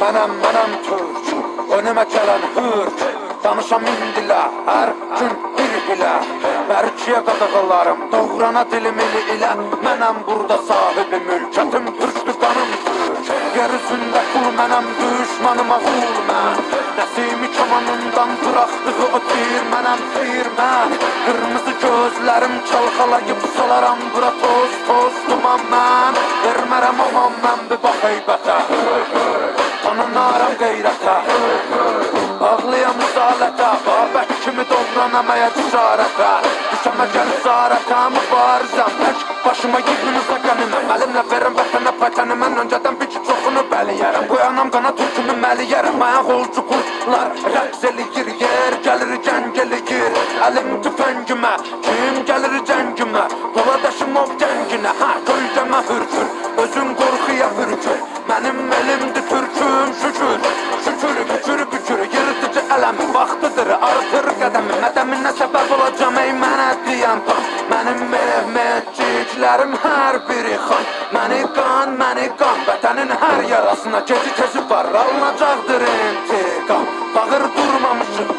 Mənəm Türk, önümə gələn hürk. Danışam indilə, hər gün bir bilə. Mərkiyə qadağalarım, doğrana dilim ili ilə. Mənəm burada sahibi mülkətim, türkdür qanım türk. Yer üzündə qul mənəm, düşmanıma vur mən. Nəsimi kamanından bıraxdığı o mənəm mən. Qırmızı gözlərim çalxalayıb salaram bura toz duman mən. Vermərəm aman mən bir bax heybətə, tanınaram qeyrətə. Ağlayam uzalətə, babək kimi doğranamaya cüzarətə. Düşəmə gəl zarətə, mübarizəm tək başıma yığınıza qəniməm. Əlimlə verim vətənə paytəni, mən öncədən bir ki çoxunu bəliyərəm. Qoyanam qana türkümü məliyərəm, maya qolcu qurtlar rəqs eləyir, yer gəlir cəng eləyir. Əlim tüfəngimə, kim gəlir cəngimə, Poladaşım ov cənginə, kölgəmə hürkür, özün qorxuya hürkür. Mənim elimdir türküm şükür, şükür, bükür, bükür, yırtıcı ələm vaxtıdır, artır qədəmi. Mədəminə səbəb olacam, ey mənə deyən pan. Mənim mehmetçiklərim hər biri xan. Məni qan, vətənin hər yarasına geci tezi var, alınacaqdır intiqam. Bağır durmamışıq.